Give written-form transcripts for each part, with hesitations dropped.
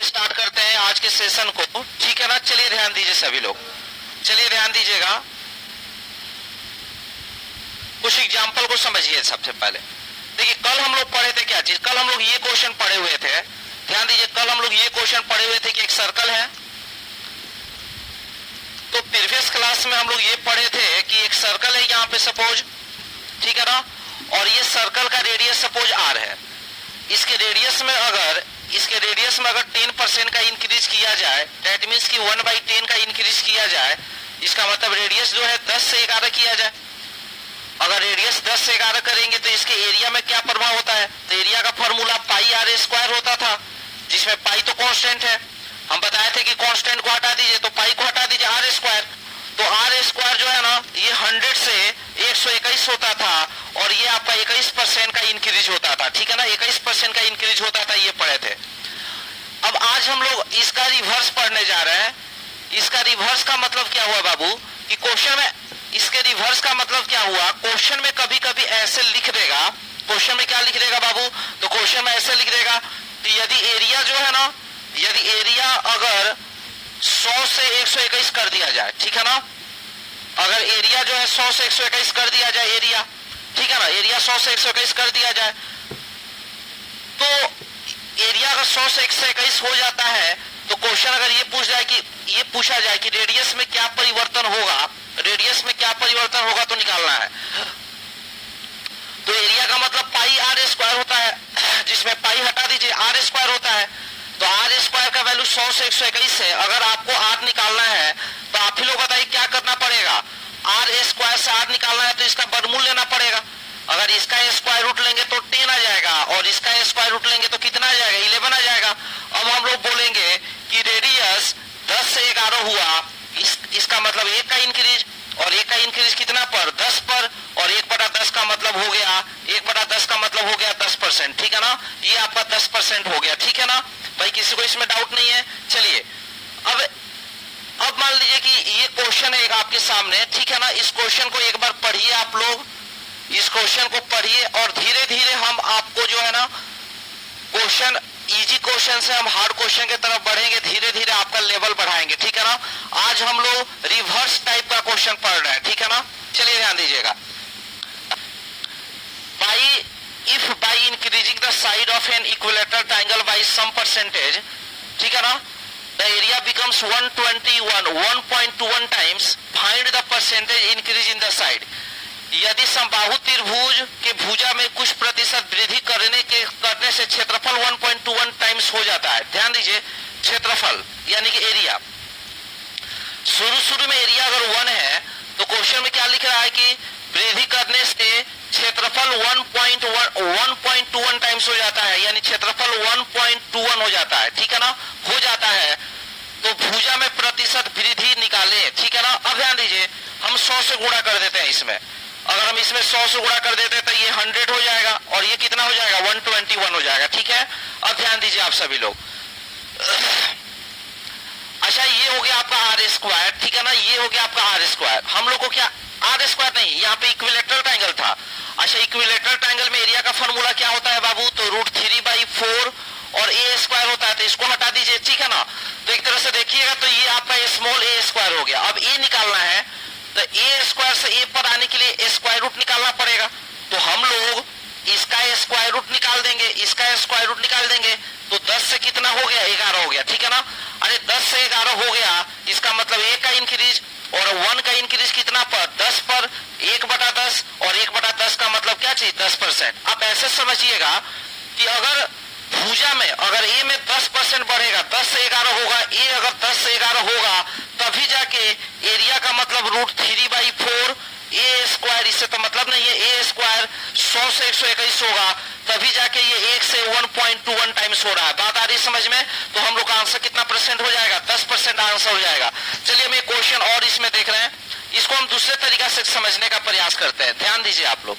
Start करते हैं आज के सेशन को, ठीक है ना। चलिए ध्यान दीजिए सभी लोग, चलिए ध्यान दीजिएगा, कुछ एग्जाम्पल को समझिए। सबसे पहले देखिए, कल हम लोग पढ़े थे क्या चीज, कल हम लोग ये क्वेश्चन पढ़े हुए थे। ध्यान दीजिए, कल हम लोग ये क्वेश्चन पढ़े हुए थे कि एक सर्कल है। तो प्रीवियस क्लास में हम लोग ये पढ़े थे कि एक सर्कल है यहाँ पे सपोज, ठीक है ना, और ये सर्कल का रेडियस सपोज r है। इसके रेडियस में अगर 10% का इंक्रीज किया जाए, दैट मीन्स कि 1/10 का इंक्रीज किया जाए, इसका मतलब रेडियस जो है 10 से 11 किया जाए। अगर रेडियस 10 से 11 करेंगे तो इसके एरिया में क्या प्रभाव होता है, तो एरिया का फॉर्मूला पाई r स्क्वायर होता था, जिसमें पाई तो कांस्टेंट है। हम बताए थे कि कांस्टेंट को हटा दीजिए तो पाई को हटा दीजिए, r स्क्वायर। तो r स्क्वायर जो है ना, ये 100 से 121 होता था, और ये आपका 21% का इंक्रीज होता था, ठीक है ना, 21% का इंक्रीज होता था, ये पढ़े थे। अब आज हम लोग इसका रिवर्स पढ़ने जा रहे हैं। इसका रिवर्स का मतलब क्या हुआ बाबू, कि क्वेश्चन में इसके रिवर्स का मतलब क्या हुआ, क्वेश्चन में कभी कभी ऐसे लिख देगा, क्वेश्चन में क्या लिख देगा बाबू, तो क्वेश्चन में ऐसे लिख देगा कि यदि एरिया जो है ना, यदि एरिया अगर 100 से 121 कर दिया जाए, ठीक है ना, अगर एरिया जो है 100 से 121 कर दिया जाए एरिया, ठीक है ना, एरिया 100 से 121 कर दिया जाए, तो एरिया अगर 100 से 121 हो जाता है, तो क्वेश्चन अगर ये पूछा जाए कि रेडियस में क्या परिवर्तन होगा, रेडियस में क्या परिवर्तन होगा, तो निकालना है। तो एरिया का मतलब पाई r स्क्वायर होता है, जिसमें पाई हटा दीजिए, r स्क्वायर होता है। तो r स्क्वायर का वैल्यू 100 से 121 है। अगर आपको r निकालना है तो आप ही लोग बताइए क्या करना पड़ेगा, r स्क्वायर से r निकालना है तो इसका वर्गमूल लेना पड़ेगा। अगर इसका स्क्वायर रूट लेंगे तो 10 आ जाएगा, और इसका स्क्वायर रूट लेंगे तो कितना आ जाएगा, 11 आ जाएगा। अब हम लोग बोलेंगे कि रेडियस 10 से 11 हुआ, इसका मतलब 1 का इंक्रीज, और 1 का इंक्रीज कितना पर, 10 पर, और 1/10 का मतलब हो गया, 1/10 का मतलब हो गया 10%, ठीक है ना, ये आपका 10% हो गया, ठीक है ना भाई, किसी को इसमें डाउट नहीं है। चलिए अब मान लीजिए कि ये क्वेश्चन है एक आपके सामने, ठीक है ना, इस क्वेश्चन को एक बार पढ़िए आप लोग, इस क्वेश्चन को पढ़िए, और धीरे धीरे हम आपको जो है ना क्वेश्चन, इजी क्वेश्चन से हम हार्ड क्वेश्चन की तरफ बढ़ेंगे, धीरे धीरे आपका लेवल बढ़ाएंगे, ठीक है ना। आज हम लोग रिवर्स टाइप का क्वेश्चन पढ़ रहे हैं, ठीक है ना। चलिए ध्यान दीजिएगा, by increasing the side of an equilateral triangle by some percentage, ठीक है ना, the area becomes 121 times, find the percentage increase in the side। यदि समबाहु त्रिभुज के भुजा में कुछ प्रतिशत वृद्धि करने से क्षेत्रफल 1.21 टाइम्स हो जाता है। ध्यान दीजिए, क्षेत्रफल यानी कि एरिया, शुरू में एरिया अगर 1 है तो क्वेश्चन में क्या लिख रहा है कि वृद्धि करने से क्षेत्रफल 1.21 टाइम्स हो जाता है, यानी क्षेत्रफल 1.21 हो जाता है, ठीक है ना, हो जाता है। तो भुजा में प्रतिशत वृद्धि निकाले, ठीक है ना। अब ध्यान दीजिए, हम 100 से गुणा कर देते हैं इसमें, अगर हम इसमें 100 से गुणा कर देते हैं तो ये 100 हो जाएगा, और ये कितना हो जाएगा, 121 हो जाएगा, ठीक है। अब ध्यान दीजिए आप सभी लोग, अच्छा ये हो गया आपका r स्क्वायर, ठीक है ना, ये हो गया आपका r स्क्वायर। हम लोग को क्या, r स्क्वायर नहीं, यहाँ पे इक्विलेटरल ट्रायंगल था। अच्छा, इक्विलेटरल ट्रायंगल में एरिया का फॉर्मूला क्या होता है बाबू, तो √3/4 और a स्क्वायर होता है, तो इसको हटा दीजिए, ठीक है ना। तो एक तरह से देखिएगा तो ये आपका स्मॉल a स्क्वायर हो गया। अब a निकालना है तो a स्क्वायर से a पर आने के लिए स्क्वायर रूट निकालना पड़ेगा, तो हम लोग इसका स्क्वायर रूट निकाल देंगे, इसका स्क्वायर रूट निकाल देंगे, तो 10 से कितना हो गया, 11 हो गया, ठीक है ना। अरे 10 से 11 हो गया, इसका मतलब 1 का इंक्रीज, और 1 का इंक्रीज कितना पर, 10 पर, 1/10, और 1/10 का मतलब क्या चीज, 10%। आप ऐसे समझिएगा कि अगर भुजा में अगर a में 10% बढ़ेगा, 10 से 11 होगा, a अगर 10 से 11 होगा, तभी जाके एरिया का मतलब √3/4 a स्क्वायर, इससे तो मतलब नहीं है, a स्क्वायर 100 से 121 होगा, तभी जाके ये 1 से 1.21 टाइम्स हो रहा है। बात आ रही समझ में, तो हम लोग का आंसर कितना परसेंट हो जाएगा, 10% आंसर हो जाएगा। चलिए हम एक क्वेश्चन और इसमें देख रहे हैं, इसको हम दूसरे तरीका से समझने का प्रयास करते हैं। ध्यान दीजिए आप लोग,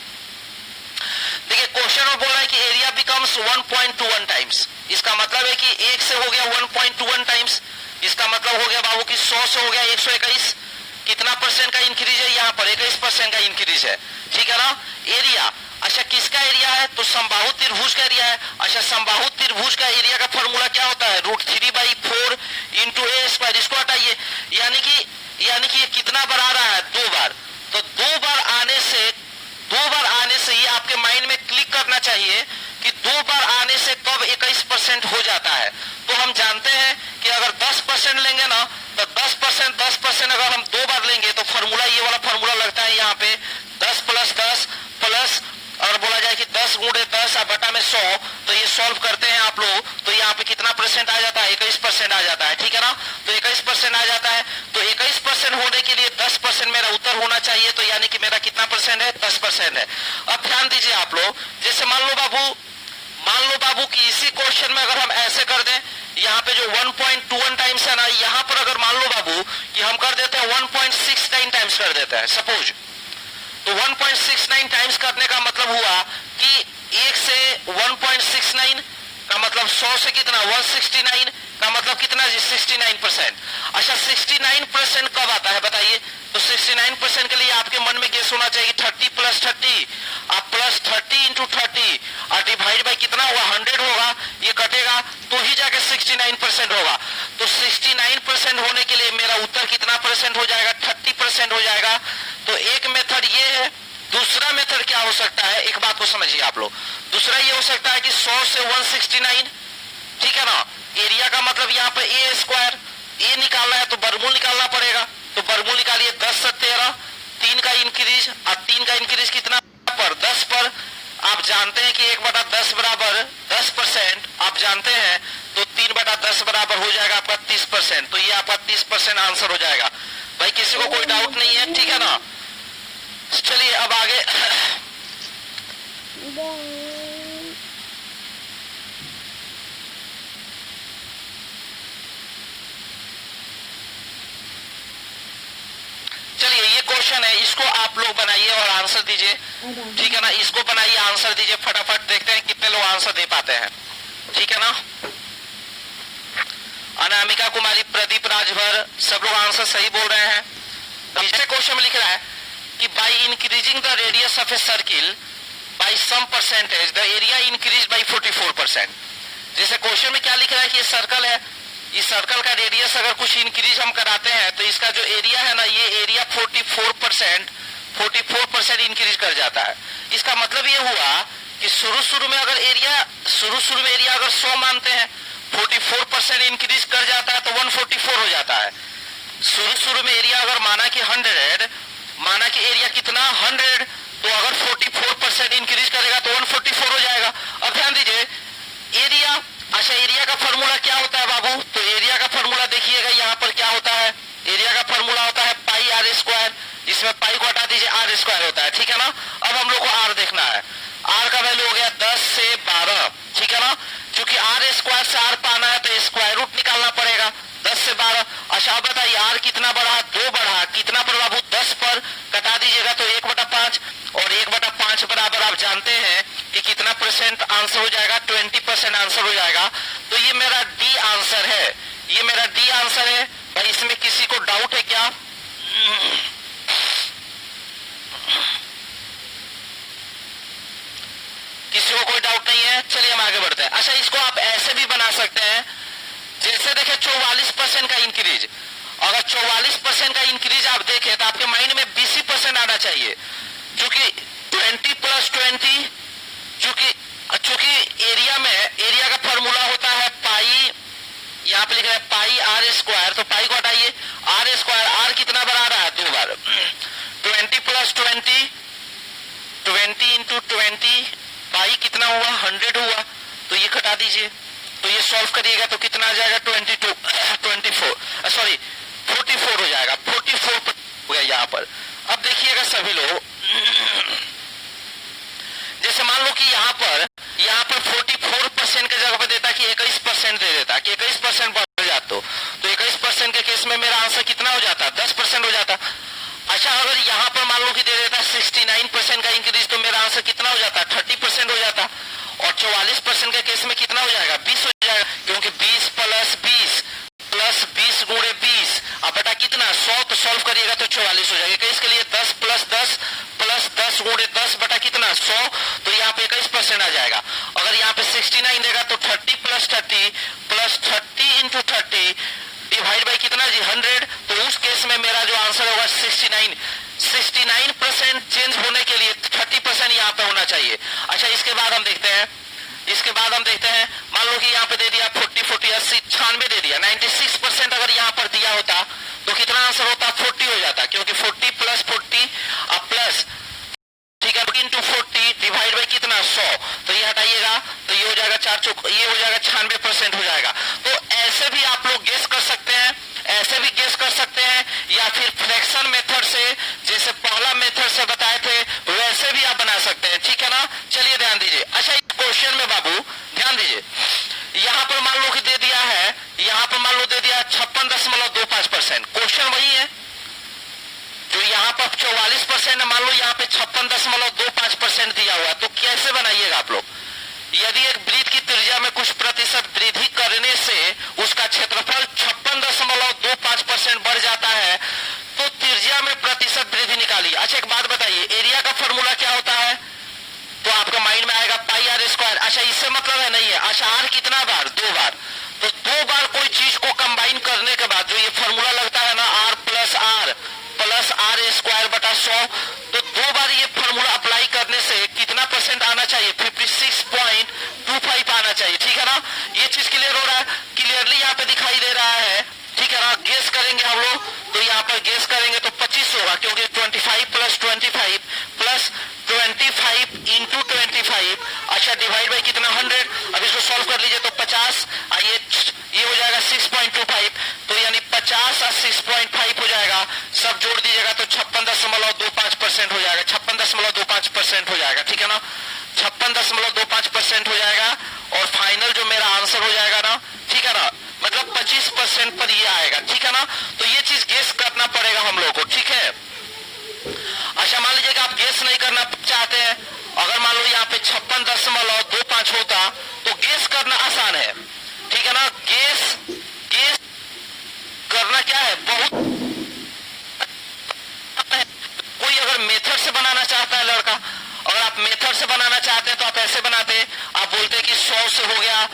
देखिए क्वेश्चन में बोल रहा है कि एरिया बिकम्स 1.21 टाइम्स, इसका मतलब है कि 1 से हो गया 1.21 टाइम्स, इसका मतलब हो गया बाबू कि 100 से हो गया 121, कितना परसेंट का इंक्रीज है, यहाँ पर 21% का इंक्रीज है, ठीक है ना। एरिया, अच्छा किसका एरिया है, तो समबाहु त्रिभुज का एरिया है। अच्छा, समबाहु त्रिभुज का एरिया का फॉर्मूला क्या होता है, √3/4 यानी कि ये कितना बार आ रहा है, 2 बार। तो 2 बार आने से ये आपके माइंड में क्लिक करना चाहिए कि 2 बार आने से कब 21% हो जाता है। तो हम जानते हैं कि अगर 10% लेंगे ना, तो 10% अगर हम 2 बार लेंगे तो फॉर्मूला, ये वाला फॉर्मूला लगता है यहाँ पे 10 प्लस 10 प्लस, और बोला जाए कि 10 गुणे 10 बटा में 100। तो ये सॉल्व करते हैं आप लोग, तो यहाँ पे कितना परसेंट आ जाता है, 21% आ जाता है, ठीक है ना। तो 21% आ जाता है। तो 21% होने के लिए 10% मेरा उत्तर होना चाहिए। तो यानी कि मेरा कितना परसेंट है, 10% है। अब ध्यान दीजिए आप लोग, जैसे मान लो बाबू कि इसी क्वेश्चन में अगर हम ऐसे कर दें, यहाँ पे जो 1.21 टाइम्स है ना, यहाँ पर अगर मान लो बाबू कि हम कर देते हैं 1.69 टाइम्स कर देते हैं सपोज। तो 1.69 टाइम्स करने का मतलब हुआ कि 1 से 1.69 का मतलब 100 से कितना 169 का मतलब कितना जी 69%। अच्छा 69% कब आता है बताइए। तो 69% के लिए आपके मन में गेस होना चाहिए 30 प्लस 30 आप प्लस 30 इंटू 30 और डिवाइड बाई कितना हुआ 100 होगा, ये कटेगा तो ही जाके 69% होगा। तो 69% होने के लिए मेरा उत्तर कितना परसेंट हो जाएगा, 30% हो जाएगा। तो एक मेथड ये है। दूसरा मेथड क्या हो सकता है, एक बात को समझिए आप लोग, दूसरा ये हो सकता है कि 100 से 169, ठीक है ना। एरिया का मतलब यहाँ पर ए स्क्वायर, ए निकालना है तो वर्गमूल निकालना पड़ेगा। तो वर्गमूल निकालिए 10 से 13, 3 का इंक्रीज, और 3 का इंक्रीज कितना पर 10 पर। आप जानते हैं कि 1/10 बराबर 10%, आप जानते हैं। तो 3/10 बराबर हो जाएगा आपका 30%। तो ये आपका 30% आंसर हो जाएगा। भाई किसी को कोई डाउट नहीं है, ठीक है ना। चलिए अब आगे चलिए ये क्वेश्चन है, इसको आप लोग बनाइए और आंसर दीजिए, ठीक है ना। इसको बनाइए, आंसर दीजिए फटाफट, देखते हैं कितने लोग आंसर दे पाते हैं, ठीक है ना। अनामिका कुमारी, प्रदीप राजभर, सब लोग आंसर सही बोल रहे हैं। तीसरे क्वेश्चन में लिख रहा है कि by increasing the radius of a circle by some percentage the area increase by 44%। जैसे क्वेश्चन में क्या लिख रहा है कि ये सर्कल है, इस सर्कल का रेडियस अगर कुछ इंक्रीज हम कराते हैं तो इसका जो एरिया है ना, ये एरिया 44% इंक्रीज कर जाता है। इसका मतलब ये हुआ कि शुरू में एरिया अगर 100 मानते हैं, 44% इंक्रीज कर जाता है तो 144 हो जाता है। शुरू में एरिया अगर माना कि एरिया कितना 100, तो अगर 44% इंक्रीज करेगा तो 144 हो जाएगा। अब ध्यान दीजिए एरिया, अच्छा एरिया का फॉर्मूला क्या होता है बाबू, तो एरिया का फॉर्मूला देखिएगा यहाँ पर क्या होता है। एरिया का फॉर्मूला होता है पाई आर स्क्वायर, इसमें पाई को हटा दीजिए, आर स्क्वायर होता है, ठीक है ना। अब हम लोग को आर देखना है, आर का वैल्यू हो गया 10 से 12, ठीक है ना। क्योंकि आर स्क्वायर से आर पाना है तो स्क्वायर रूट निकालना पड़ेगा 10 से 12। अच्छा बताइए आर कितना बढ़ा, 2 बढ़ा, कितना पर बाबू 10 पर कटा दीजिएगा तो 1/5, और 1/5 बराबर आप जानते हैं कि कितना परसेंट आंसर हो जाएगा, 20% आंसर हो जाएगा। तो ये मेरा डी आंसर है, ये मेरा डी आंसर है। भाई इसमें किसी को डाउट है क्या? किसी को कोई डाउट नहीं है? चलिए हम आगे बढ़ते हैं। अच्छा इसको आप ऐसे भी बना सकते हैं, जैसे देखें 44% का इंक्रीज, अगर 44% का इंक्रीज आप देखें तो आपके माइंड में 20% आना चाहिए, क्योंकि 20 प्लस 20, चूंकि एरिया का फॉर्मूला होता है पाई, यहाँ पे लिख रहा है पाई आर स्क्वायर, तो पाई को हटाइए, आर स्क्वायर, आर कितना बार आ रहा है 2 बार, 20 प्लस 20, 20 इंटू 20, पाई कितना हुआ 100 हुआ, तो ये घटा दीजिए। तो ये सॉल्व करिएगा तो कितना आ जाएगा 44 हो जाएगा, 44 हो गया यहाँ पर। अब देखिएगा सभी लोग, जैसे मान लो कि यहाँ पर 44% के जगह पर देता कि 21% दे देता कि 21% बढ़ जाता, तो 21% के केस में मेरा आंसर कितना हो जाता, 10% हो जाता। अच्छा अगर यहाँ पर मान लो कि दे देता 69% का इंक्रीज, तो मेरा आंसर कितना हो जाता, 30% हो जाता। और 44% के केस में कितना हो जाएगा, 20 हो जाएगा, क्योंकि 20 प्लस 20 गुणे 20 अब बटा कितना 100, तो सॉल्व करिएगा तो 44 हो जाएगा। इसके लिए 10 प्लस 10 गुणे 10 बटा कितना 100, तो यहाँ पे 21% आ जाएगा। अगर यहाँ पे 69 देगा तो 30 प्लस 30 इंटू 30 डिवाइड बाई कितना जी 100, तो उस केस में मेरा जो आंसर होगा 69% चेंज होने के लिए 30% यहाँ पे होना चाहिए। अच्छा, इसके बाद हम देखते हैं, मान लो कि यहाँ पे दे दिया 40, 40, 80, 96 दे दिया। 96% अगर यहाँ पर दिया होता तो कितना आंसर होता? 40 हो जाता, क्योंकि 40 प्लस 40 प्लस, ठीक है, इंटू 40 डिवाइड बाई कितना? 100। तो ये हटाइएगा तो ये हो जाएगा 4 चौक, ये हो जाएगा 96% हो जाएगा। तो ऐसे भी आप लोग गेस कर सकते हैं, ऐसे भी गेस कर सकते हैं, या फिर फ्रैक्शन मेथड से, जैसे पहला मेथड से बताए थे वैसे भी आप बना सकते हैं, ठीक है ना। चलिए ध्यान दीजिए। अच्छा, इस क्वेश्चन में बाबू ध्यान दीजिए, यहाँ पर मान लो कि दे दिया है, यहाँ पर मान लो दे दिया 56.25%। क्वेश्चन वही है जो यहाँ पर 44% है, मान लो यहाँ पे 56.25% दिया हुआ, तो कैसे बनाइएगा आप लोग? यदि एक वृत्त की त्रिज्या में कुछ प्रतिशत वृद्धि करने से उसका क्षेत्रफल 56.25% बढ़ जाता है, तो त्रिज्या में प्रतिशत वृद्धि निकालिए। अच्छा, एक बात बताइए, एरिया का फॉर्मूला क्या होता है? तो आपका माइंड में आएगा पाई आर स्क्वायर। अच्छा, इससे मतलब है नहीं है। अच्छा, आर कितना बार? 2 बार। तो 2 बार कोई चीज को कंबाइन करने के बाद जो ये फॉर्मूला लगता है ना, आर प्लस आर स्क्वायर बटा 100, तो 2 बार ये फॉर्मूला अप्लाई करने से कितना परसेंट आना चाहिए? 56.25 आना चाहिए, ठीक है ना। ये चीज क्लियर हो रहा है? क्लियरली यहाँ पे दिखाई दे रहा है, ठीक है ना। गेस करेंगे हम लोग, तो यहाँ पर गेस करेंगे तो 25 होगा, क्योंकि 25 प्लस 25 प्लस 25 इंटू 25, अच्छा डिवाइड बाई कितना? 100। अब इसको सॉल्व कर लीजिए तो 50, ये हो जाएगा 6.25, तो यानी 50 और 6.5 हो जाएगा, सब जोड़ दीजिएगा तो 56.25% हो जाएगा, 56.25% हो जाएगा, ठीक है ना। 56.25% हो जाएगा, और फाइनल जो मेरा आंसर हो जाएगा ना, ठीक है ना, मतलब 25% पर ये आएगा, ठीक है ना। तो ये चीज गेस करना पड़ेगा हम लोग को, ठीक है। अच्छा, मान लीजिए कि आप गेस नहीं करना चाहते हैं, अगर मान लो यहाँ पे 56.25 होता तो गेस करना आसान है, ठीक है ना। गेस करना क्या है, बहुत। कोई अगर मेथड से बनाना चाहता है लड़का, अगर आप मेथड से बनाना चाहते हैं तो आप ऐसे बनाते, आप बोलते कि 100 से हो गया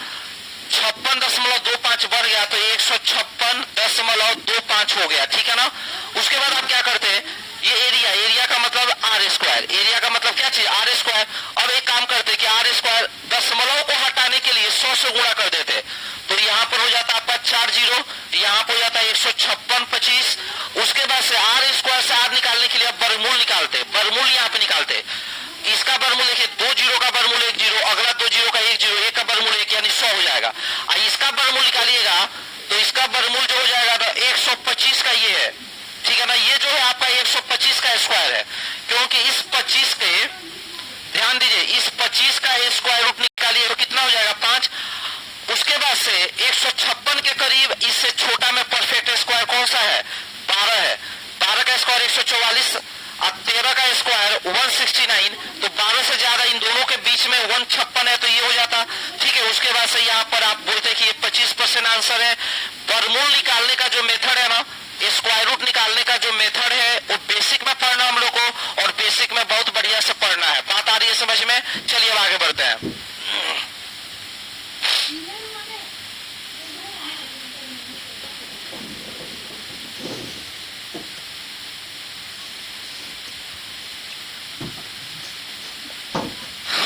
56.25 बढ़ गया तो 156.25 हो गया, ठीक है ना। उसके बाद आप क्या करते हैं, ये एरिया का मतलब आर स्क्वायर, एरिया का मतलब क्या चीज? R square. अब एक काम करते कि आर स्क्वायर दशमलव को हटाने के लिए 100 से गुणा कर देते, तो यहाँ पर हो जाता आपका 4 0, यहाँ पर हो जाता है 156.25। उसके बाद से आर स्क्वायर से आर निकालने के लिए आप वर्गमूल निकालते, वर्गमूल यहाँ पे निकालते। इसका वर्गमूल देखिए, 2 0 का वर्गमूल 1 0, अगला 2 0 का 1 0, 1 का वर्गमूल 1, यानी 100 हो जाएगा। इसका वर्गमूल निकालिएगा तो इसका वर्गमूल जो हो जाएगा तो 125 का ये है, ठीक है ना। ये जो है आपका 125 का स्क्वायर है, क्योंकि इस 25 के, ध्यान दीजिए, इस 25 का स्क्वायर रूट निकालिए तो कितना हो जाएगा? 5। उसके बाद से 156 के करीब इससे छोटा में परफेक्ट स्क्वायर कौन सा है? 12 है। 12 का स्क्वायर 144 और 13 का स्क्वायर 169, तो 12 से ज्यादा इन दोनों के बीच में 156 है, तो ये हो जाता, ठीक है। उसके बाद से यहाँ पर आप बोलते हैं कि ये 25% आंसर है। वर्गमूल निकालने का जो मेथड है ना, स्क्वायर रूट निकालने का जो मेथड है, वो बेसिक में पढ़ना हम लोग को, और बेसिक में बहुत बढ़िया से पढ़ना है। बात आ रही है समझ में? चलिए अब आगे बढ़ते हैं।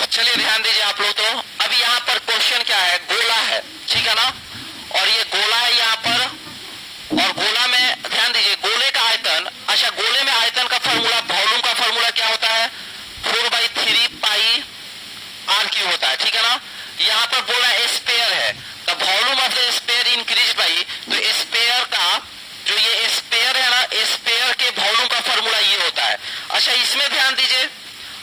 चलिए ध्यान दीजिए आप लोग। तो अभी यहाँ पर क्वेश्चन क्या है? गोला है, ठीक है ना, और ये गोला है यहाँ पर, और गोला में ध्यान दीजिए, गोले का आयतन, अच्छा गोले में आयतन का फॉर्मूला, वॉल्यूम का फॉर्मूला क्या होता है? 4/3 पाई आर क्यूब होता है, ठीक है ना। यहाँ पर बोला स्पेयर है, the volume of the sphere increase by, तो स्पेयर का जो ये स्पेयर है ना, स्पेयर के वॉल्यूम का फॉर्मूला ये होता है। अच्छा, इसमें ध्यान दीजिए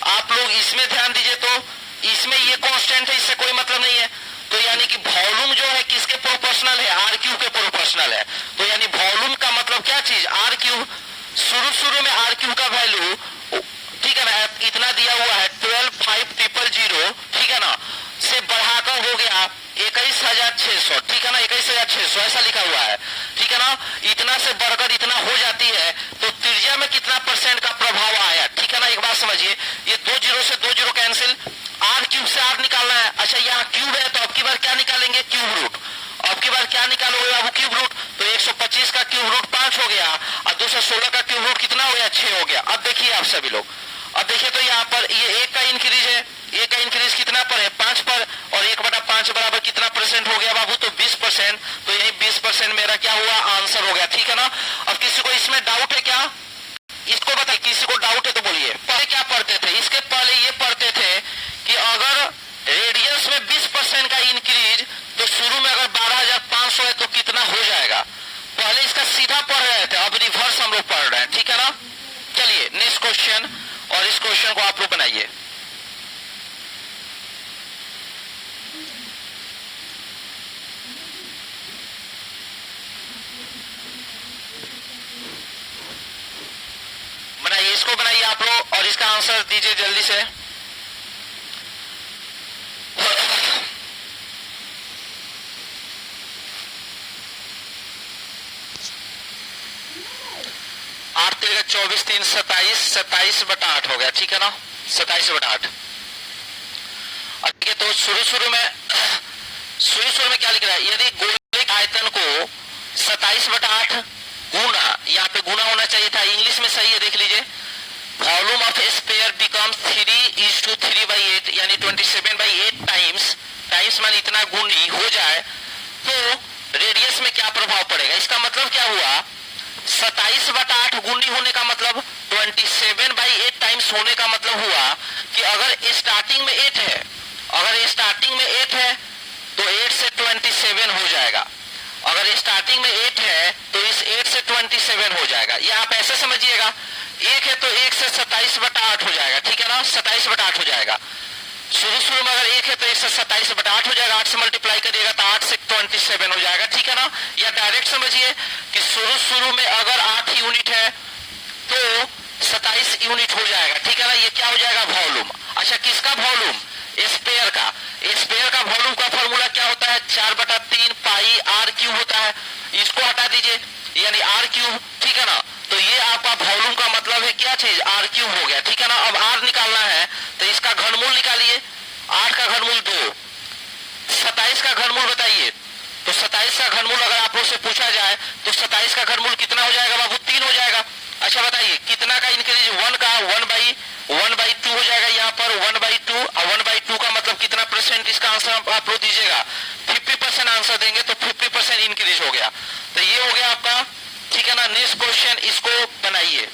आप लोग, इसमें ध्यान दीजिए, तो इसमें ये कांस्टेंट है, इससे कोई मतलब नहीं है, तो यानी कि वॉल्यूम जो है किसके प्रोपोर्शनल है? आर क्यूब के प्रोपोर्शनल है। तो यानी वॉल्यूम का मतलब क्या चीज? R cube. शुरू में आर क्यूब का वैल्यू, ठीक है ना, इतना दिया हुआ है 12,500, ठीक है ना, से बढ़ाकर हो गया 21,600, ठीक है ना, 21,600 ऐसा लिखा हुआ है, ठीक है ना। इतना से बढ़कर इतना हो जाती है, तो त्रिज्या में कितना परसेंट का प्रभाव आया, ठीक है ना। एक बात समझिए, ये 2 0 से 2 0 कैंसिल, आर क्यूब से आर निकालना है। अच्छा, यहाँ क्यूब है तो अब की बार क्या निकालेंगे? Cube root. अब की बार क्या निकालोगे बाबू? Cube root. तो 125 का क्यूब रूट 5 हो गया, गया। अब देखिए आप सभी लोग, अब देखिए तो यहाँ पर ये एक का इंक्रीज है, एक का इंक्रीज कितना पर है 5 पर, और 1/5 बराबर कितना परसेंट हो गया बाबू, तो 20%। तो यही 20% मेरा क्या हुआ, आंसर हो गया, ठीक है ना। अब किसी को इसमें डाउट है क्या, इसको बताइए, किसी को डाउट है तो बोलिए। पहले क्या पढ़ते थे, इसके पहले ये पढ़ते थे कि अगर रेडियस में 20% का इंक्रीज, तो शुरू में अगर 12,500 है तो कितना हो जाएगा। पहले इसका सीधा पढ़ रहे थे, अब रिवर्स हम लोग पढ़ रहे हैं, ठीक है ना। चलिए नेक्स्ट क्वेश्चन, और इस क्वेश्चन को आप लोग बनाइए। बनाइए, इसको बनाइए आप लोग, और इसका आंसर दीजिए जल्दी से। आठ 3 24 3 27, 27/8 हो गया, ठीक है ना, 27/8। ठीक है, तो शुरू में क्या लिख रहा है, यदि गोले आयतन को 27/8 गुना, यहाँ पे गुना होना चाहिए था, इंग्लिश में सही है, देख लीजिए। Volume of A sphere becomes 3:3/8, यानी 27/8 टाइम्स मान इतना गुनी हो जाए, तो रेडियस में क्या प्रभाव पड़ेगा। इसका मतलब क्या हुआ, 27/8 गुनी होने का मतलब 27/8 टाइम्स होने का मतलब हुआ कि अगर स्टार्टिंग में 8 है, अगर स्टार्टिंग में 8 है तो 8 से 27 हो जाएगा। अगर स्टार्टिंग में 8 है तो इस 8 से 27 हो जाएगा। ये आप ऐसे समझिएगा, 1 है तो 1 से 27/8 हो जाएगा, ठीक है ना, 27/8 हो जाएगा। शुरू में अगर 1 है तो 1 से 27/8 हो जाएगा, 8 से मल्टीप्लाई करिएगा तो 8 से 27 हो जाएगा, ठीक है ना। या डायरेक्ट समझिए कि शुरू में अगर 8 यूनिट है तो 27 यूनिट हो जाएगा, ठीक है ना। ये क्या हो जाएगा, वॉल्यूम। अच्छा, किसका वॉल्यूम, स्फीयर का। स्फीयर का वॉल्यूम का फॉर्मूला क्या होता है, 4/3 पाई आर क्यूब होता है। इसको हटा दीजिए, यानी आर क्यूब, ठीक है ना। तो ये आपका वॉल्यूम का मतलब है क्या चीज, आर क्यूब हो गया, ठीक है ना। अब आर निकालना है तो इसका घनमूल निकालिए, 8 का घनमूल 2, 27 का घनमूल बताइए। तो 27 का घनमूल अगर आप लोग से पूछा जाए तो 27 का घनमूल कितना हो जाएगा बाबू, 3 हो जाएगा। अच्छा बताइए कितना का इंक्रीज, 1 का 1/2 हो जाएगा, यहाँ पर 1/2, और 1/2 का मतलब कितना परसेंट, इसका आंसर आप लोग दीजिएगा। 50% आंसर देंगे तो 50% इंक्रीज हो गया। तो ये हो गया आपका, ठीक है ना। नेक्स्ट क्वेश्चन, इसको बनाइए।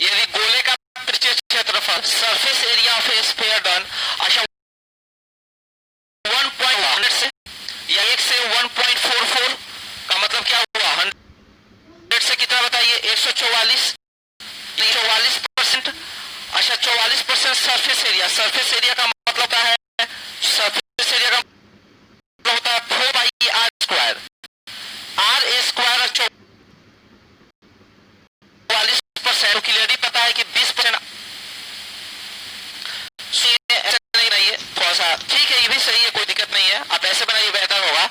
यदि गोले का त्रिज्यीय क्षेत्रफल, surface area of A sphere done, अच्छा 1 से या 1 से 1.44 का मतलब क्या हुआ, 100 से कितना बताइए, 144, 44%। अच्छा 44% सरफेस एरिया, सरफेस एरिया का मतलब होता है, सरफेस एरिया का मतलब होता है 4/r², r² और 44% क्लियरली पता है कि 20% नहीं है, थोड़ा सा ठीक है, ये भी सही है, कोई दिक्कत नहीं है, आप ऐसे बनाइए बेहतर होगा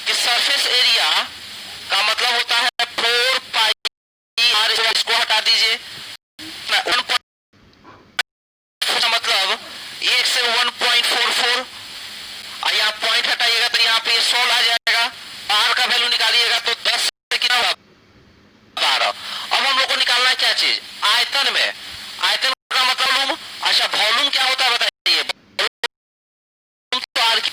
कि सरफेस एरिया का मतलब होता है 4πr, इसको हटा दीजिए, मतलब 1 से 1.44, और यहाँ पॉइंट हटाइएगा तो यहाँ पे 16 आ जाएगा, r का वैल्यू निकालिएगा तो 10 से कितना होगा, 12। अब हम लोग को निकालना है क्या चीज, आयतन में, आयतन का मतलब वॉल्यूम। अच्छा वॉल्यूम क्या होता है बताइए,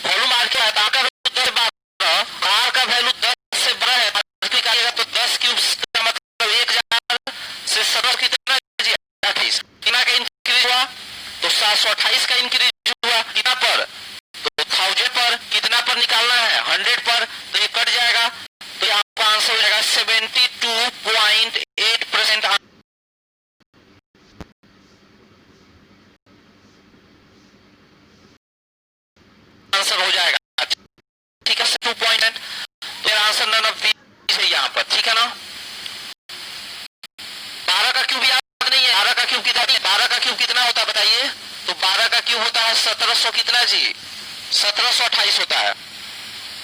वॉल्यूम आर क्या है, आर का वैल्यू 10/12, आर का वैल्यू 10 से बड़ा है, निकालिएगा तो 10 क्यूब का मतलब 1000 से 17 कितना, 28, कितना का इंक्रीज हुआ, तो 728 का इंक्रीज हुआ, कितना पर, तो 1000 पर, कितना पर निकालना है, 100 पर, तो ये कट जाएगा, तो आपका आंसर हो जाएगा 72.8% आंसर हो जाएगा, ठीक है। 2 पॉइंट तो आंसर नन ऑफ दीज है यहाँ पर, ठीक है ना। 12 का क्यूब याद नहीं है, 12 का क्यूब कितना, 12 का क्यूब कितना होता है बताइए। तो 12 का क्यूब होता है 1700 कितना जी, 1728 होता है।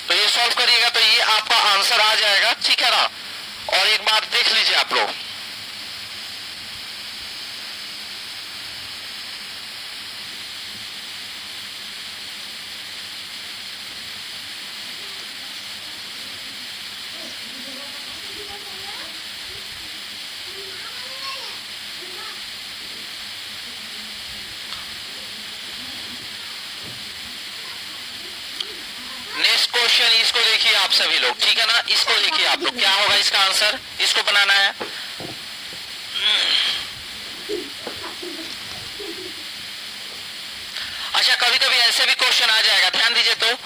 तो ये सॉल्व करिएगा तो ये आपका आंसर आ जाएगा, ठीक है ना। और एक बार देख लीजिए आप लोग, नेक्स्ट क्वेश्चन इसको देखिए आप सभी लोग, ठीक है ना। इसको देखिए आप लोग, क्या होगा इसका आंसर, इसको बनाना है। अच्छा, कभी कभी ऐसे भी क्वेश्चन आ जाएगा, ध्यान दीजिए, तो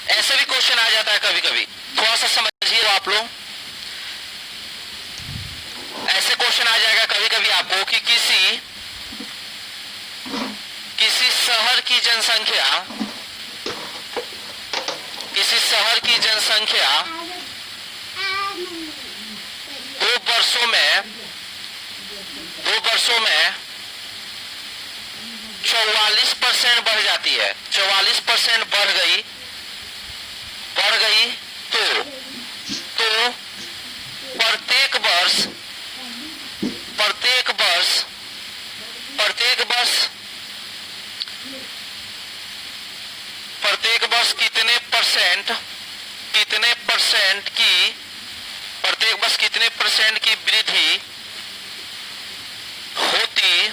ऐसे भी क्वेश्चन आ जाता है कभी कभी, थोड़ा सा समझिए आप लोग। ऐसे क्वेश्चन आ जाएगा कभी कभी आपको कि किसी शहर की जनसंख्या, किसी शहर की जनसंख्या 2 वर्षों में 44% बढ़ जाती है, 44% बढ़ गई तो प्रत्येक वर्ष कितने परसेंट की वृद्धि होती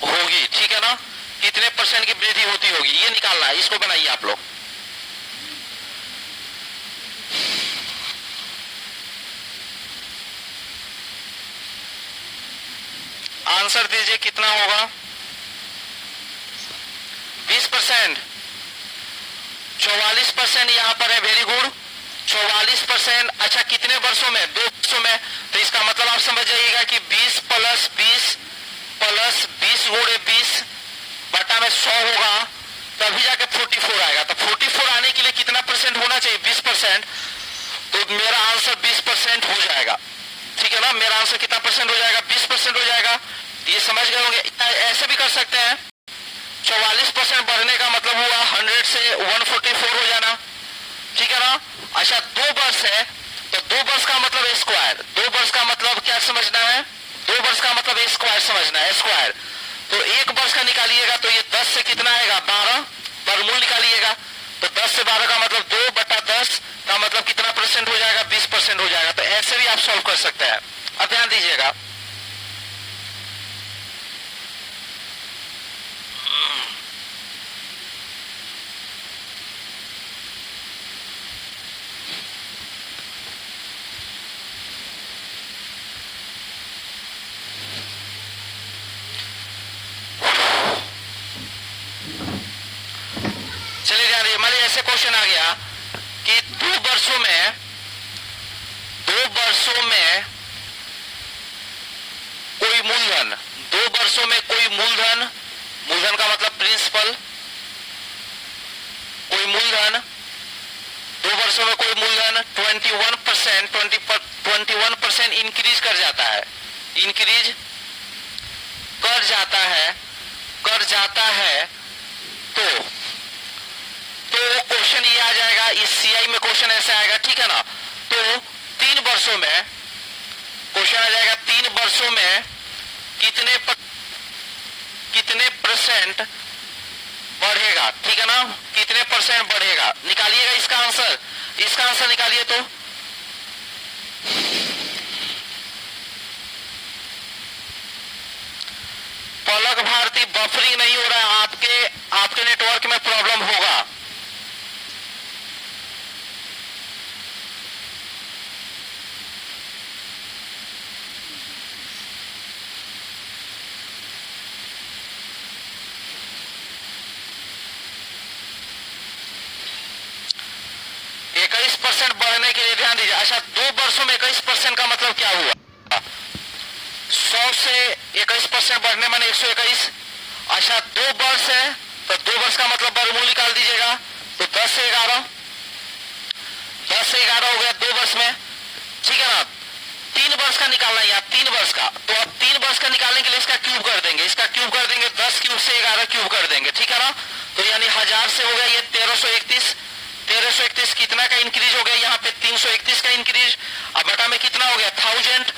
होगी, ठीक है ना। कितने परसेंट की वृद्धि होती होगी ये निकालना है, इसको बनाइए आप लोग। आंसर दीजिए कितना होगा। 20%, 44% यहाँ पर है, वेरी गुड, 44%। अच्छा, कितने वर्षों में, 2 वर्षों में। तो इसका मतलब आप समझ जाइएगा कि 20 प्लस 20 गुणे 20 बटा में 100 होगा, तभी जाके 44 आएगा। तो 44 आने के लिए कितना परसेंट होना चाहिए, 20%। तो मेरा आंसर 20% हो जाएगा, ठीक है ना। मेरा आंसर कितना परसेंट हो जाएगा, 20% हो जाएगा। ये समझ गए होंगे। ऐसे भी कर सकते हैं, 44% बढ़ने का मतलब हुआ 100 से 144 हो जाना, ठीक है ना। अच्छा, 2 वर्ष है तो 2 वर्ष का मतलब स्क्वायर, 2 वर्ष का मतलब क्या समझना है, 2 वर्ष का मतलब स्क्वायर समझना है, स्क्वायर। तो 1 वर्ष का निकालिएगा तो ये 10 से कितना आएगा, 12, वर्गमूल निकालिएगा तो 10 से 12 का मतलब 2 बटा 10 का मतलब कितना परसेंट हो जाएगा, 20% हो जाएगा। तो ऐसे भी आप सॉल्व कर सकते हैं। अब ध्यान दीजिएगा, चलिए ध्यान दीजिए। मान लीजिए ऐसे क्वेश्चन आ गया कि 2 वर्षों में कोई मूलधन, 2 वर्षों में कोई मूलधन का मतलब प्रिंसिपल, कोई मूलधन 2 वर्षों में कोई मूलधन 21% इंक्रीज कर जाता है, तो क्वेश्चन ये आ जाएगा, इस सीआई में क्वेश्चन ऐसे आएगा, ठीक है ना। तो 3 वर्षों में क्वेश्चन आ जाएगा, 3 वर्षों में कितने परसेंट बढ़ेगा, ठीक है ना, कितने परसेंट बढ़ेगा। निकालिएगा इसका आंसर निकालिए। तो पलक भारती, बफरिंग नहीं हो रहा है, आपके नेटवर्क में प्रॉब्लम होगा। बढ़ने के लिए ध्यान दीजिए। अच्छा, 2 वर्षों में 21% का मतलब क्या हुआ, 100 से 21% बढ़ने माने 121। अच्छा, 2 वर्ष है तो 2 वर्ष का मतलब वर्गमूल निकाल दीजिएगा, तो 10 से 11, 10 से 11 हो गया 2 वर्ष में, ठीक है ना। 3 वर्ष का निकालना है, 3 वर्ष का, तो अब 3 वर्ष का निकालने के लिए इसका क्यूब कर देंगे, इसका क्यूब कर देंगे, 10 क्यूब से 11 क्यूब कर देंगे, ठीक है ना। तो यानी 1000 से हो गया ये 1331, 1331 कितना का इंक्रीज हो गया यहाँ पे 331 का इंक्रीज। अब बटा में कितना हो गया 1000,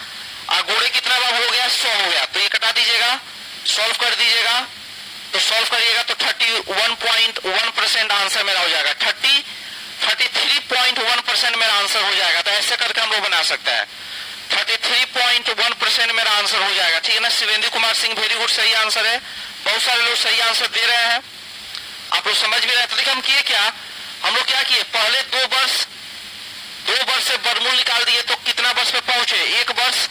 और गोड़े कितना बाबू हो गया 100 हो गया, तो ये कटा दीजिएगा, सॉल्व कर दीजिएगा, तो सॉल्व करिएगा तो 31.1% आंसर मेरा हो जाएगा, 33.1% मेरा आंसर हो जाएगा। तो ऐसे करके हम लोग बना सकते हैं, 33.1% मेरा आंसर हो जाएगा, ठीक है ना। शिवेंद्र कुमार सिंह वेरी गुड, सही आंसर है, बहुत सारे लोग सही आंसर दे रहे हैं, आप लोग समझ भी रहे हैं। तो देखिए हम किए क्या, हम लोग क्या किए, पहले 2 वर्ष से वर्गमूल निकाल दिए, तो कितना वर्ष पे पहुंचे 1 वर्ष,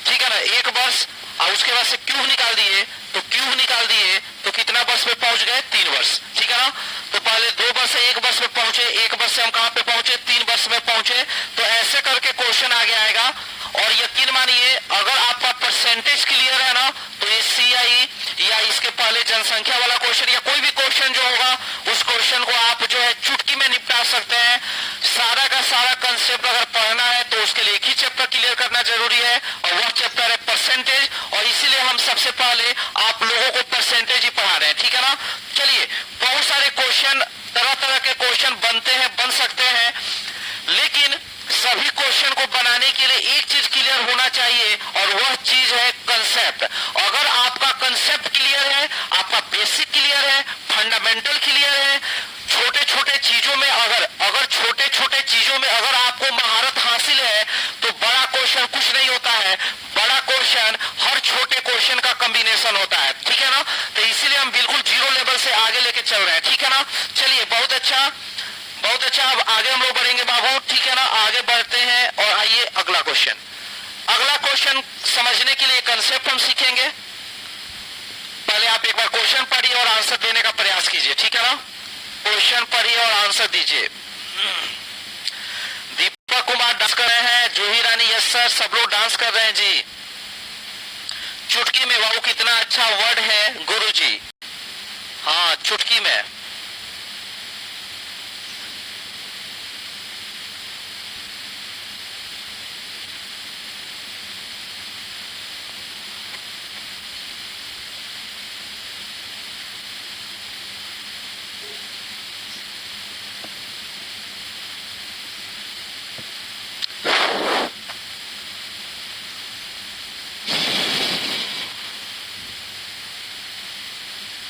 ठीक है ना, 1 वर्ष, और उसके बाद से क्यूब निकाल दिए, तो क्यूब निकाल दिए तो कितना वर्ष पे पहुंच गए 3 वर्ष, ठीक है ना। तो पहले 2 वर्ष से 1 वर्ष पे पहुंचे, 1 वर्ष से हम कहां पे पहुंचे 3 वर्ष में पहुंचे। तो ऐसे करके क्वेश्चन आगे आएगा। और यकीन मानिए अगर आपका परसेंटेज क्लियर है ना, तो ये CI या इसके पहले जनसंख्या वाला क्वेश्चन या कोई भी क्वेश्चन जो होगा उस क्वेश्चन को आप जो है चुटकी में निपटा सकते हैं। सारा का सारा कंसेप्ट अगर पढ़ना है तो उसके लिए एक ही चैप्टर क्लियर करना जरूरी है, और वह चैप्टर है परसेंटेज, और इसीलिए हम सबसे पहले आप लोगों को परसेंटेज ही पढ़ा रहे हैं, ठीक है ना। चलिए, बहुत सारे क्वेश्चन, तरह तरह के क्वेश्चन बनते हैं, बन सकते हैं, लेकिन सभी क्वेश्चन को बनाने के लिए एक चीज क्लियर होना चाहिए, और वह चीज है कंसेप्ट। अगर आपका कंसेप्ट क्लियर है, आपका बेसिक क्लियर है, फंडामेंटल क्लियर है, छोटे छोटे चीजों में अगर छोटे छोटे चीजों में अगर आपको महारत हासिल है, तो बड़ा क्वेश्चन कुछ नहीं होता है, बड़ा क्वेश्चन हर छोटे क्वेश्चन का कॉम्बिनेशन होता है, ठीक है ना। तो इसीलिए हम बिल्कुल 0 लेवल से आगे लेके चल रहे हैं, ठीक है ना। चलिए, बहुत अच्छा, बहुत अच्छा। अब आगे हम लोग बढ़ेंगे बाबू, ठीक है ना, आगे बढ़ते हैं। और आइए अगला क्वेश्चन, अगला क्वेश्चन समझने के लिए कंसेप्ट हम सीखेंगे। पहले आप एक बार क्वेश्चन पढ़िए और आंसर देने का प्रयास कीजिए, ठीक है ना। क्वेश्चन पढ़िए और आंसर दीजिए। दीपक कुमार डांस कर रहे हैं, जूही रानी यस सर, सब लोग डांस कर रहे हैं जी। चुटकी में, वाह कितना अच्छा वर्ड है गुरुजी, हाँ चुटकी में।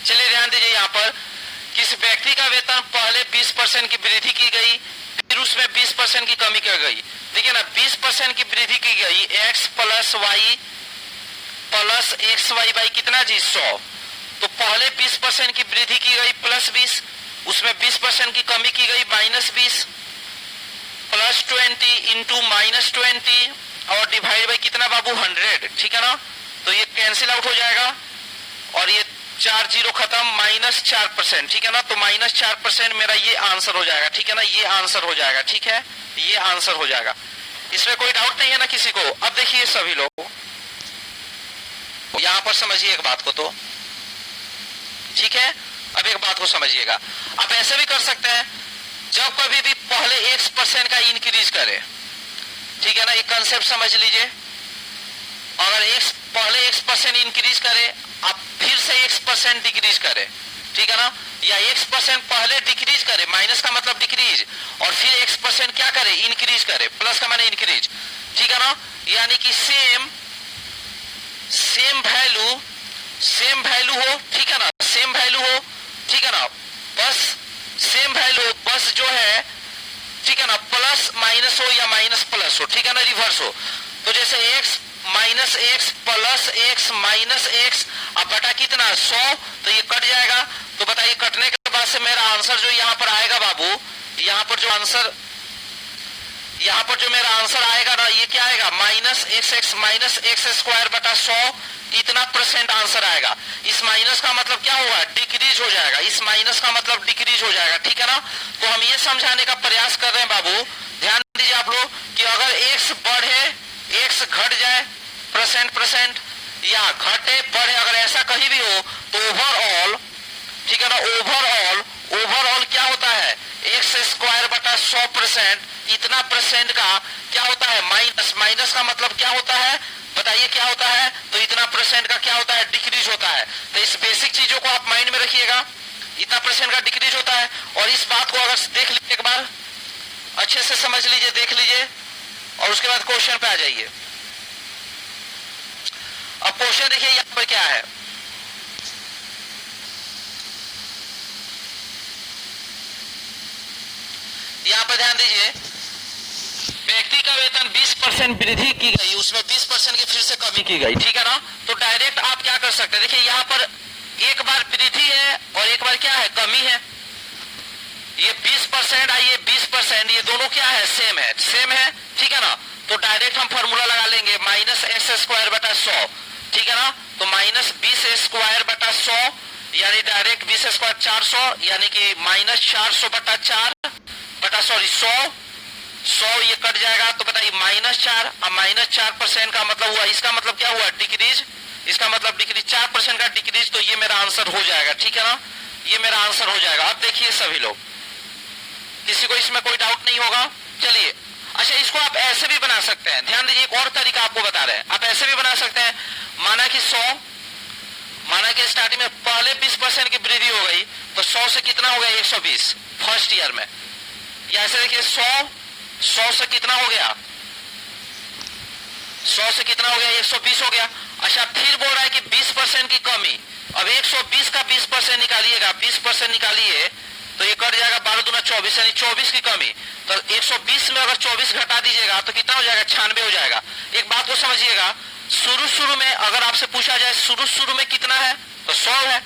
चलिए ध्यान दीजिए, यहाँ पर किसी व्यक्ति का वेतन पहले 20% की वृद्धि की गई, फिर उसमें 20% की कमी की गई। देखिए ना, 20% की वृद्धि की गई, x plus y plus x y by कितना जी 100। तो पहले 20% की वृद्धि की गई +20, उसमें 20% की कमी की गई -20, +20 इंटू -20 और डिवाइड बाई कितना बाबू 100, ठीक है ना। तो ये कैंसिल आउट हो जाएगा, और ये 4 0 खत्म, -4%, ठीक है ना। तो -4% मेरा ये आंसर हो जाएगा, ठीक है ना, ये आंसर हो जाएगा, ठीक है, ये आंसर हो जाएगा। इसमें कोई डाउट नहीं है ना किसी को। अब देखिए सभी लोग यहां पर समझिए एक बात को, तो ठीक है, अब एक बात को समझिएगा। आप ऐसे भी कर सकते हैं, जब कभी भी पहले x% का इंक्रीज करे, ठीक है ना, ये कंसेप्ट समझ लीजिए। अगर पहले x% इंक्रीज करे, आप फिर से x% डिक्रीज करे, ठीक है ना, या x% पहले डिक्रीज करे, माइनस का मतलब डिक्रीज, और फिर x% क्या करे इंक्रीज करे, प्लस का माने इंक्रीज, ठीक है ना। यानी कि सेम वैल्यू हो, ठीक है ना, सेम वैल्यू हो, ठीक है ना, बस सेम वैल्यू, बस जो है, ठीक है ना, प्लस माइनस हो या माइनस प्लस हो, ठीक है ना, रिवर्स हो। तो जैसे x minus x plus x minus x, अब बटा कितना 100, तो ये कट जाएगा। तो बताइए कटने के बाद से मेरा आंसर जो यहाँ पर आएगा बाबू, यहाँ पर जो मेरा आंसर आएगा ना, ये क्या आएगा -x माइनस एक्स स्क्वायर बटा 100, इतना % आंसर आएगा। इस माइनस का मतलब क्या होगा, डिक्रीज हो जाएगा, इस माइनस का मतलब डिक्रीज हो जाएगा, ठीक है ना। तो हम ये समझाने का प्रयास कर रहे हैं बाबू, ध्यान दीजिए आप लोग, कि अगर x बढ़े, x घट जाए % या घटे बढ़े, अगर ऐसा कहीं भी हो, तो ओवरऑल, ठीक है ना, ओवरऑल क्या होता है, x स्क्वायर बटा बटा 100%, इतना परसेंट का क्या होता है माइनस। माइनस का मतलब क्या होता है बताइए क्या होता है, तो इतना परसेंट का क्या होता है डिक्रीज होता है। तो इस बेसिक चीजों को आप माइंड में रखिएगा, इतना परसेंट का डिक्रीज होता है। और इस बात को अगर देख लीजिए एक बार अच्छे से समझ लीजिए, देख लीजिए और उसके बाद क्वेश्चन पे आ जाइए। अब क्वेश्चन देखिए यहां पर क्या है, यहां पर ध्यान दीजिए, व्यक्ति का वेतन 20% वृद्धि की गई, उसमें 20% की फिर से कमी की गई, ठीक है ना। तो डायरेक्ट आप क्या कर सकते हैं, देखिए यहां पर एक बार वृद्धि है और एक बार क्या है कमी है। ये 20% और ये 20%, ये दोनों क्या है सेम है, सेम है, ठीक है ना। तो डायरेक्ट हम फॉर्मूला लगा लेंगे माइनस एक्स स्क्वायर बटा 100, ठीक है ना। तो माइनस 20 स्क्वायर बटा 100 यानी डायरेक्ट 20 स्क्वायर 400, यानी कि माइनस 400 बटा 4 बटा सॉरी 100 ये कट जाएगा। तो बताइए -4 और -4% का मतलब हुआ, इसका मतलब क्या हुआ डिक्रीज, इसका मतलब डिक्रीज 4% का डिक्रीज। तो ये मेरा आंसर हो जाएगा, ठीक है ना, ये मेरा आंसर हो जाएगा। अब देखिए सभी लोग, किसी को इसमें कोई डाउट नहीं होगा। चलिए अच्छा, इसको आप ऐसे भी बना सकते हैं, ध्यान दीजिए एक और तरीका आपको बता रहे हैं, आप ऐसे भी बना सकते हैं। माना कि 100, माना कि स्टार्टिंग में पहले 20% की वृद्धि हो गई, तो 100 से कितना हो गया 120 फर्स्ट ईयर में। या ऐसे देखिए 100 से कितना हो गया, 100 से कितना हो गया 120 हो गया। अच्छा फिर बोल रहा है कि 20% की कमी, अब 120 का 20% निकालिएगा, 20% निकालिए तो ये कट जाएगा 12 दूना 24 यानी 24 की कमी। तो 120 में अगर 24 घटा दीजिएगा तो कितना हो जाएगा 96 हो जाएगा। एक बात को समझिएगा, शुरू में अगर आपसे पूछा जाए शुरू में कितना है तो 100 है,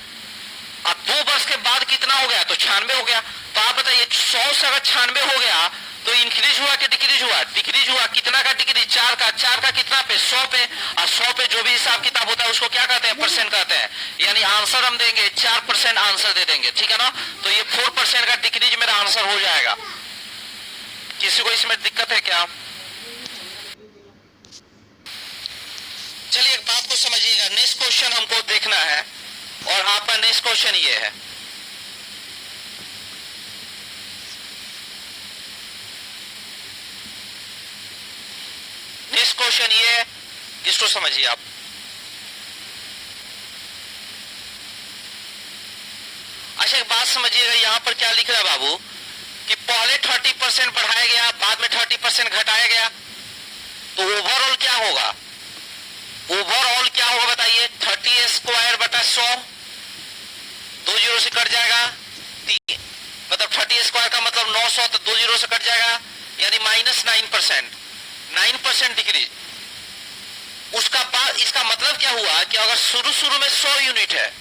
अब 2 वर्ष के बाद कितना हो गया तो 96 हो गया। तो आप बताइए 100 से अगर 96 हो गया तो इंक्रीज हुआ कि डिक्रीज हुआ, डिक्रीज हुआ। कितना का डिक्रीज 4 का कितना पे 100 पे, और 100 पे जो भी हिसाब किताब होता है उसको क्या कहते हैं परसेंट कहते हैं। यानी आंसर हम देंगे 4% आंसर दे देंगे, ठीक है ना। तो ये 4% का डिक्रीज मेरा आंसर हो जाएगा। किसी को इसमें दिक्कत है क्या? चलिए एक बात को समझिएगा, नेक्स्ट क्वेश्चन हमको देखना है और आपका नेक्स्ट क्वेश्चन ये है, नेक्स्ट क्वेश्चन ये है, इसको समझिए आप। अच्छा एक बात समझिएगा, यहां पर क्या लिख रहा है बाबू कि पहले 30% बढ़ाया गया, बाद में 30% घटाया गया, तो ओवरऑल क्या होगा, ओवरऑल क्या होगा बताइए। 30 स्क्वायर बटा 100, 2 जीरो से कट जाएगा 3, मतलब 30 स्क्वायर का मतलब 900, तो 2 जीरो से कट जाएगा यानी -9%, 9% डिक्रीज। उसका बाद इसका मतलब क्या हुआ कि अगर शुरू में 100 यूनिट है,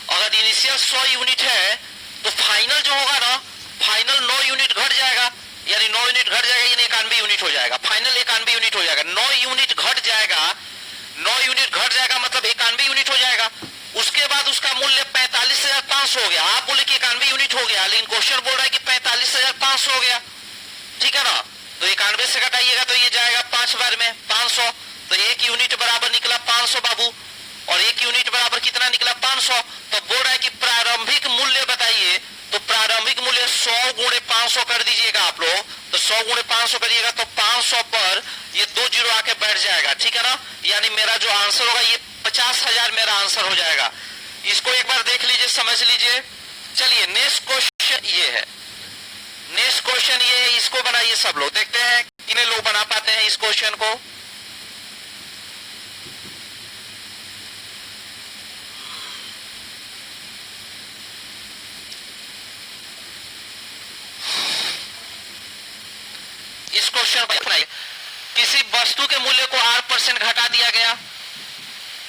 अगर इनिशियल 100 यूनिट है तो फाइनल जो होगा ना, फाइनल 9 यूनिट घट जाएगा, यानी 9 यूनिट घट जाएगा यानी 91 यूनिट हो जाएगा, फाइनल 91 यूनिट हो जाएगा। 9 यूनिट घट जाएगा, 9 यूनिट घट जाएगा मतलब 91 यूनिट हो जाएगा। उसके बाद उसका मूल्य 45,500 हो गया। आप बोले कि 91 यूनिट हो गया, लेकिन क्वेश्चन बोल रहा है कि 45,500 हो गया, ठीक है ना। तो 91 से घटाइएगा तो ये जाएगा 5 बार में 500, तो 1 यूनिट बराबर निकला 500 बाबू, और 1 यूनिट बराबर कितना निकला 500। तो बोल रहा है कि प्रारंभिक मूल्य बताइए, तो प्रारंभिक मूल्य 100 गुणे 500 कर दीजिएगा आप लोग, तो 100 गुणे 500 करिएगा तो 500 पर ये 2 जीरो आके बैठ जाएगा, ठीक है ना। यानी मेरा जो आंसर होगा ये 50,000 मेरा आंसर हो जाएगा। इसको एक बार देख लीजिए, समझ लीजिए। चलिए नेक्स्ट क्वेश्चन ये है, नेक्स्ट क्वेश्चन ये है, इसको बनाइए सब लोग, देखते हैं कितने लोग बना पाते हैं इस क्वेश्चन को। इस क्वेश्चन को बनाइए, किसी वस्तु के मूल्य को 8% घटा दिया गया,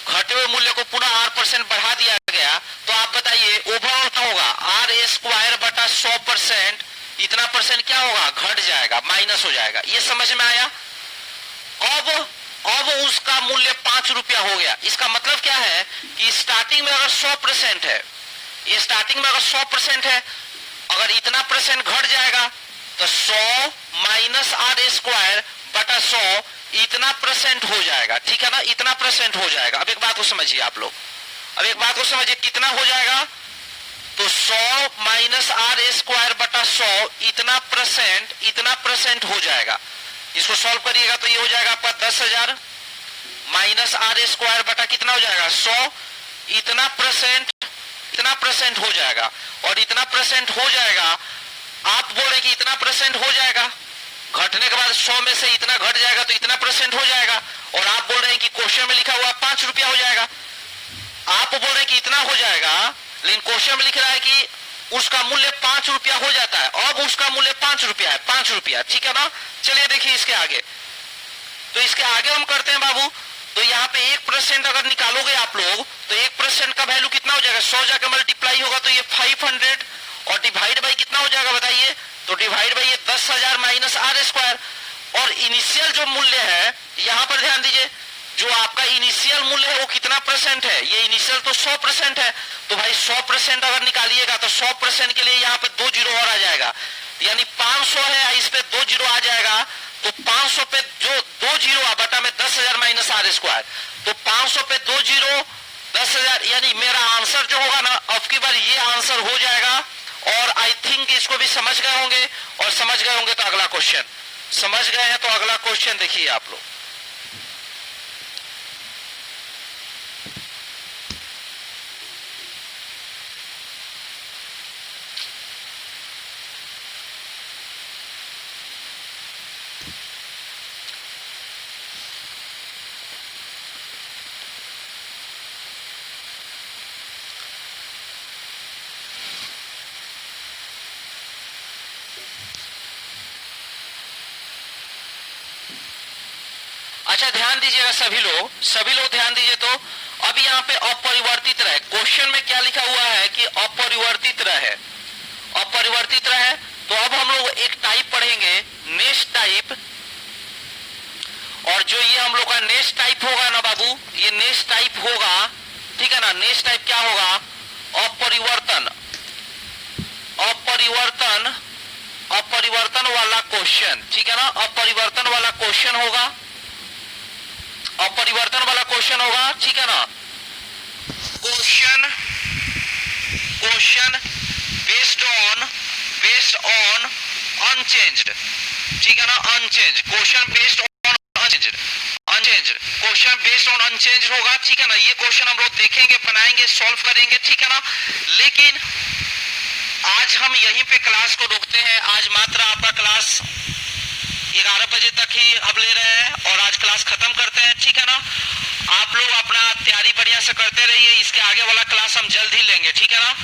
घटे हुए मूल्य को पुनः 8% बढ़ा दिया गया, तो आप बताइए ओवरऑल क्या होगा। आर स्क्वायर बटा 100%, इतना परसेंट क्या होगा घट जाएगा, माइनस हो जाएगा। ये समझ में आया। अब उसका मूल्य 5 रुपया हो गया। इसका मतलब क्या है कि स्टार्टिंग में अगर 100% है, ये स्टार्टिंग में अगर 100% है, अगर इतना परसेंट घट जाएगा तो 100 माइनस आर स्क्वायर बटा 100 इतना परसेंट हो जाएगा, ठीक है ना, इतना परसेंट हो जाएगा। अब एक बात को समझिए आप लोग, अब एक बात को समझिए कितना हो जाएगा, तो 100 माइनस आर स्क्वायर बटा 100 इतना परसेंट हो जाएगा। इसको सॉल्व करिएगा तो ये हो जाएगा आपका 10,000 माइनस आर स्क्वायर बटा कितना हो जाएगा 100, इतना परसेंट हो जाएगा। और इतना परसेंट हो जाएगा, आप बोल रहे कि इतना परसेंट हो जाएगा, घटने के बाद 100 में से इतना घट जाएगा तो इतना परसेंट हो जाएगा। और आप बोल रहे हैं कि क्वेश्चन में लिखा हुआ 5 रुपया हो जाएगा। आप बोल रहे हैं कि इतना हो जाएगा, लेकिन क्वेश्चन में लिख रहा है कि उसका मूल्य 5 रुपया हो जाता है। अब उसका मूल्य 5 रुपया है, 5 रुपया, ठीक है ना। चलिए देखिए इसके आगे, तो इसके आगे हम करते हैं बाबू। तो यहाँ पे 1% अगर निकालोगे आप लोग तो 1% का वैल्यू कितना हो जाएगा, 100 जाकर मल्टीप्लाई होगा तो ये 500 और डिवाइड बाई कितना हो जाएगा बताइए, तो डिवाइड बाई ये 10,000 माइनस आर स्क्वायर। और इनिशियल जो मूल्य है, यहाँ पर ध्यान दीजिए, जो आपका इनिशियल मूल्य है वो कितना परसेंट है, ये इनिशियल तो 100% है। तो भाई 100% अगर निकालिएगा तो 100% के लिए यहाँ पे 2 जीरो और आ जाएगा, यानी 500 है, इस पे 2 जीरो आ जाएगा। तो 500 पे जो 2 जीरो बटा में 10,000 माइनस आर स्क्वायर, तो 500 पे 2 जीरो 10,000, यानी मेरा आंसर जो होगा ना, अब की बार ये आंसर हो जाएगा। और आई थिंक इसको भी समझ गए होंगे, और समझ गए होंगे तो अगला क्वेश्चन, समझ गए हैं तो अगला क्वेश्चन देखिए आप लोग। अच्छा ध्यान दीजिएगा सभी लोग ध्यान दीजिए। तो अब यहाँ पे अपरिवर्तित रहे, क्वेश्चन में क्या लिखा हुआ है कि अपरिवर्तित रहे, अपरिवर्तित रहे। तो अब हम लोग एक टाइप पढ़ेंगे, नेक्स्ट टाइप। और जो ये हम लोग का नेक्स्ट टाइप होगा ना बाबू, ये नेक्स्ट टाइप होगा, ठीक है ना। नेक्स्ट टाइप क्या होगा, अपरिवर्तन, अपरिवर्तन, अपरिवर्तन वाला क्वेश्चन, ठीक है ना। अपरिवर्तन वाला क्वेश्चन होगा, अपरिवर्तन वाला क्वेश्चन होगा, ठीक है ना। क्वेश्चन बेस्ड ऑन अनचेंज्ड, ठीक है ना, unchange, question based on unchanged, question based on unchanged होगा, ठीक है ना। ये क्वेश्चन हम लोग देखेंगे, बनाएंगे, सॉल्व करेंगे, ठीक है ना। लेकिन आज हम यहीं पे क्लास को रोकते हैं। आज मात्र आपका क्लास 11 बजे तक ही अब ले रहे हैं और आज क्लास खत्म करते हैं, ठीक है ना। आप लोग अपना तैयारी बढ़िया से करते रहिए, इसके आगे वाला क्लास हम जल्द ही लेंगे, ठीक है ना।